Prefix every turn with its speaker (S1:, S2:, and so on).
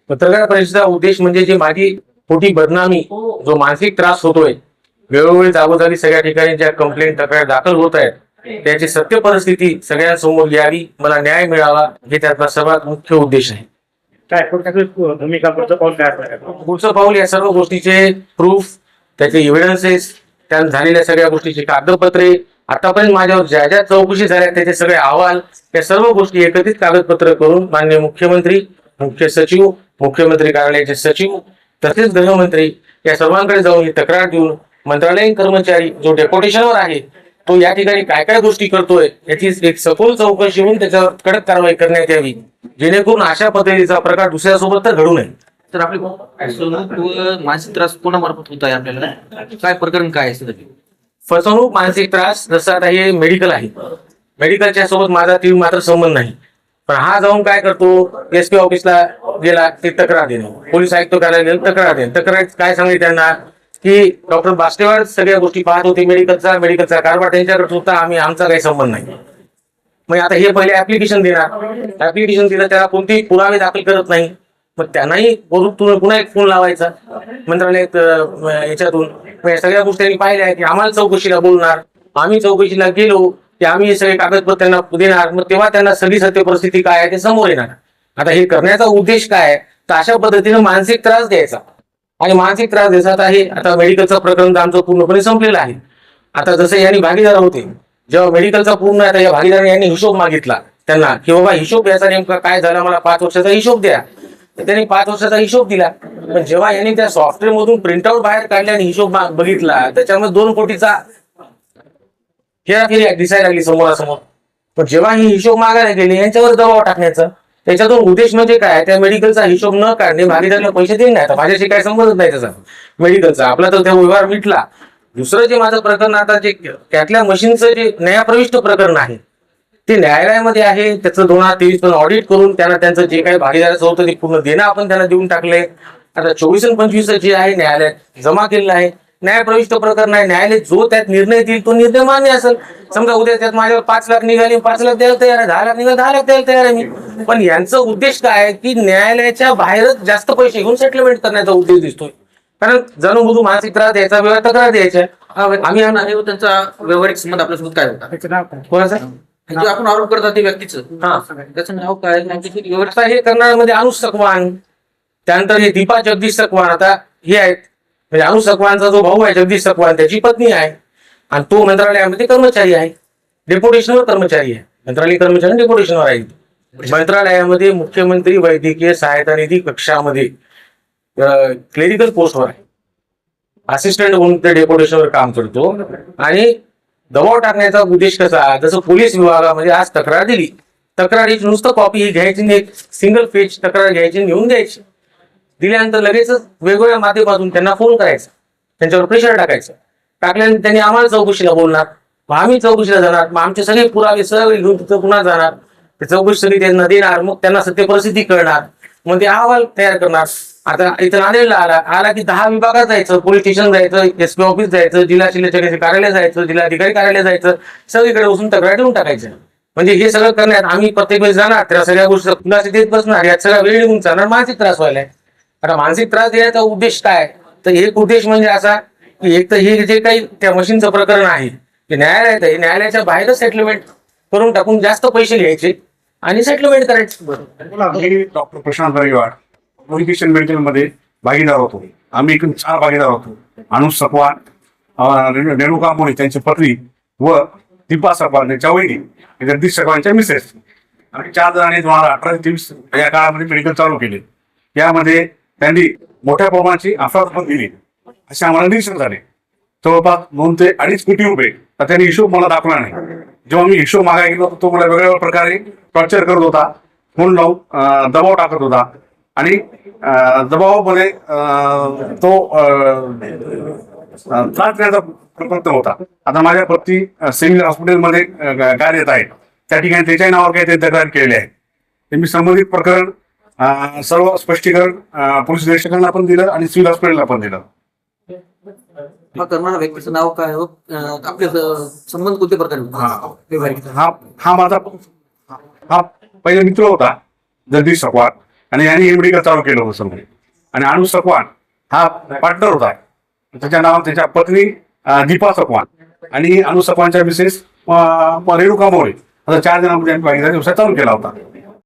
S1: पत्रकार परिषदेचा उद्देश म्हणजे जे माझी खोटी बदनामी, जो मानसिक त्रास होतोय, वेळोवेळी जागोजागी सगळ्या ठिकाणी ज्या कंप्लेंट तक्रार दाखल होत आहेत त्याची सत्य परिस्थिती सगळ्यांसमोर यावी, मला न्याय मिळावा, हे त्याचा सर्वात मुख्य उद्देश आहे.
S2: काय भूमिका पुढचं पाऊल काय असणार?
S1: पुढचं पाऊल या सर्व गोष्टीचे प्रूफ, त्याचे एव्हिडन्सेस, त्या झालेल्या सगळ्या गोष्टीची कागदपत्रे, आतापर्यंत माझ्यावर ज्या ज्या चौकशी झाल्या त्याचे सगळे अहवाल, त्या सर्व गोष्टी एकत्रित कागदपत्र करून माननीय मुख्यमंत्री, मुख्य सचिव, मुख्यमंत्री कार्यालयाचे सचिव तसेच गृहमंत्री या सर्वांकडे जाऊन ही तक्रार देऊन मंत्रालयीन कर्मचारी जो डेप्युटेशनवर आहे तो या ठिकाणी काय काय गोष्टी करतोय याची एक सखोल चौकशी होऊन त्याच्यावर कडक कारवाई करण्यात यावी, जेणेकरून अशा पद्धतीचा प्रकार दुसऱ्यासोबत तर घडू नये.
S3: तर आपली फसवणूक व मानसिक त्रास कोणामार्फत होत आहे आपल्याला, काय प्रकरण काय आहे?
S1: फसवणूक, मानसिक त्रास, जसं आता हे मेडिकल आहे, मेडिकलच्या सोबत माझा तीळ मात्र संबंध नाही, पण हा जाऊन काय करतो, एसपी ऑफिसला गेला ते तक्रार देणं, पोलीस आयुक्त कार्यालयाला तक्रार देणं. तक्रार काय सांगितलं त्यांना की डॉक्टर बास्टेवाड सगळ्या गोष्टी पाहत होते, मेडिकलचा कारभार त्यांच्याकडे होता, आमचा काही संबंध नाही. मग आता हे पहिले ऍप्लिकेशन देणार, ऍप्लिकेशन दिलं त्याला कोणतेही पुरावे दाखल करत नाही, मग त्यांनाही पुन्हा एक फोन लावायचा मंत्रालयात याच्यातून. मग या सगळ्या गोष्टी त्यांनी पाहिल्या की आम्हाला चौकशीला बोलणार, आम्ही चौकशीला गेलो की आम्ही हे सगळे कागदपत्र त्यांना देणार, मग तेव्हा त्यांना सगळी सत्य परिस्थिती काय आहे ते समोर येणार. आता हे करण्याचा उद्देश काय आहे, तर अशा पद्धतीने मानसिक त्रास द्यायचा. आणि मानसिक त्रास द्यायचा आता मेडिकलचं प्रकरण आमचं पूर्णपणे संपलेलं आहे. आता जसं यांनी भागीदार होते, जेव्हा मेडिकलचा पूर्ण आता या भागीदारांनी यांनी हिशोब मागितला त्यांना की बाबा हिशोब याचा नेमका काय झाला, मला 5 वर्षाचा हिशोब द्या. त्यांनी 5 वर्षाचा हिशोब दिला, पण जेव्हा यांनी त्या सॉफ्टवेअर मधून प्रिंटआउट बाहेर काढले आणि हिशोब बघितला त्याच्यामध्ये 2 कोटीचा हेराफेरी दिसायला लागली समोरासमोर. पण जेव्हा ही हिशोब मागायला गेले यांच्यावर दबाव टाकण्याचा, त्याच्यातून उद्देश म्हणजे काय, त्या मेडिकलचा हिशोब न काढणे, भागीदाराला पैसे देणे नाही. आता माझ्याशी काय संबंध नाही त्याचा मेडिकलचा, आपला तर त्या व्यवहार मिटला. दुसरं जे माझं प्रकरण आता जे त्यातल्या मशीनचं जे न्यायप्रविष्ट प्रकरण आहे ते न्यायालयामध्ये आहे. त्याचं 2023 पण ऑडिट करून त्यांचं जे काही भागीदाराचं होतं ते पूर्ण देणं आपण त्यांना देऊन टाकलंय. आता 24 आणि 25 जे आहे न्यायालयात जमा केलेलं आहे, न्यायप्रविष्ट प्रकरण आहे. न्यायालय जो त्यात निर्णय देईल तो निर्णय मान्य असेल. समजा उद्या त्यात माझ्यावर 5 लाख निघाले, 5 लाख द्यायला तयार आहे, 10 लाख निघाले, 10 लाख द्यायला तयार आहे मी. पण यांचा उद्देश काय आहे की न्यायालयाच्या बाहेरच जास्त पैसे घेऊन सेटलमेंट करण्याचा उद्देश दिसतोय. कारण जाणून बुजून मानसिक त्रास द्यायचा, वेळा तक्रार द्यायच्या.
S3: आम्ही आणि त्यांचा व्यवहारिक संबंध आपल्यासोबत काय होता?
S2: त्याचं नाव काय?
S1: कोणाचा
S3: जो आपण आरोप करतात ते व्यक्तीचं,
S1: हा,
S3: त्याचं नाव काय? त्यांची
S1: आता हे करणाऱ्यामध्ये अनुज सकवान, त्यानंतर हे दीपा जगदीश सकवान, आता हे आहेत. म्हणजे अनुज सकवानचा जो भाऊ आहे जगदीश सकवान त्याची पत्नी आहे, आणि तो मंत्रालयामध्ये कर्मचारी आहे, डेप्युटेशनवर कर्मचारी आहे. मंत्रालय कर्मचारी डेप्युटेशनवर आहे. मंत्रालयामध्ये मुख्यमंत्री वैद्यकीय सहायता निधी कक्षामध्ये क्लेरिकल पोस्टवर आहे, असिस्टंट म्हणून ते डेप्युटेशनवर काम करतो. आणि दबाव टाकण्याचा उद्देश कसा, जसं पोलीस विभागामध्ये आज तक्रार दिली, तक्रारीची नुसतं कॉपी ही घ्यायची नाही, एक सिंगल पेज तक्रार घ्यायची, नेऊन द्यायची. दिल्यानंतर लगेचच वेगवेगळ्या माध्यमातून त्यांना फोन करायचा, त्यांच्यावर प्रेशर टाकायचं. टाकल्यानंतर त्यांनी आम्हाला चौकशीला बोलणार, मग आम्ही चौकशीला जाणार, मग आमचे सगळे पुरावे सगळे घेऊन तिथं पुन्हा जाणार, ते चौकशी सगळी त्यांना देणार, मग त्यांना सत्य परिस्थिती कळणार, मग ते अहवाल तयार करणार. आता इथं नांदेडला आला की 10 विभागात जायचं, पोलीस स्टेशन जायचं, एसपी ऑफिस जायचं, जिल्हा शिल्लक कार्यालय जायचं, जिल्हाधिकारी कार्यालय जायचं, सगळीकडे बसून तक्रार देऊन टाकायचं. म्हणजे हे सगळं करण्यात आम्ही प्रत्येक वेळेस जाणार, त्या सगळ्या गोष्टी खुलासे देत बसणार, यात सगळा वेळ निघून जाणार, मानसिक त्रास व्हायला. आता मानसिक त्रास देण्याचा उद्देश काय, तर एक उद्देश म्हणजे असा की एक तर हे जे काही त्या मशीनचं प्रकरण आहे ते न्यायालयात आहे, न्यायालयाच्या बाहेरच सेटलमेंट करून टाकून जास्त पैसे घ्यायचे आणि सेटलमेंट करायचे.
S4: डॉक्टर प्रशांत रविवार एज्युकेशन मेडिकल मध्ये भागीदार होतो. आम्ही एकूण 4 भागीदार होतो. अनुज सकवान, रेणुका मोरे त्यांची पत्नी व दीपा सकवान त्यांच्या वहिनी, जगदीश सकवानच्या मिसेस. आम्ही 4 जणांनी 2018 ते 20 या काळामध्ये मेडिकल चालू केले. यामध्ये त्यांनी मोठ्या प्रमाणाची अफरातफर दिली असे आम्हाला निरीक्षण झाले. जवळपास 2 ते 2.5 कोटी रुपये. तर त्यांनी हिशोब मला दाखवला नाही. जेव्हा मी हिशोब मागायला गेलो तो मला वेगवेगळ्या प्रकारे टॉर्चर करत होता, फोन लावून दबाव टाकत होता, आणि दबावामध्ये तो त्रास देण्याचा प्रयत्न होता. आता माझ्या पत्नी सिव्हिल हॉस्पिटलमध्ये कार्यरत आहे, त्या ठिकाणी त्याच्याही नावावर काही ते तक्रार केलेली आहे. ते मी संबंधित प्रकरण सर्व स्पष्टीकरण पोलीस निरीक्षकांना पण दिलं आणि सिव्हिल हॉस्पिटलला पण दिलं.
S3: हा करणारा व्यक्तीचं नाव काय, आपले संबंध कोणत्या प्रकारे?
S4: हा माझा पहिला मित्र होता जगदीश सकवार. आणि यांनी हे मेडिकल चालू केलं होतं समोर. आणि अनुज सकवान हा पार्टनर होता. त्याच्या नावात त्याच्या पत्नी दीपा सकवान आणि अनुज सकवानच्या मिसेस रेणुका मोरे, असा 4 जणांमध्ये भागीदारी व्यवसाय चालू केला होता.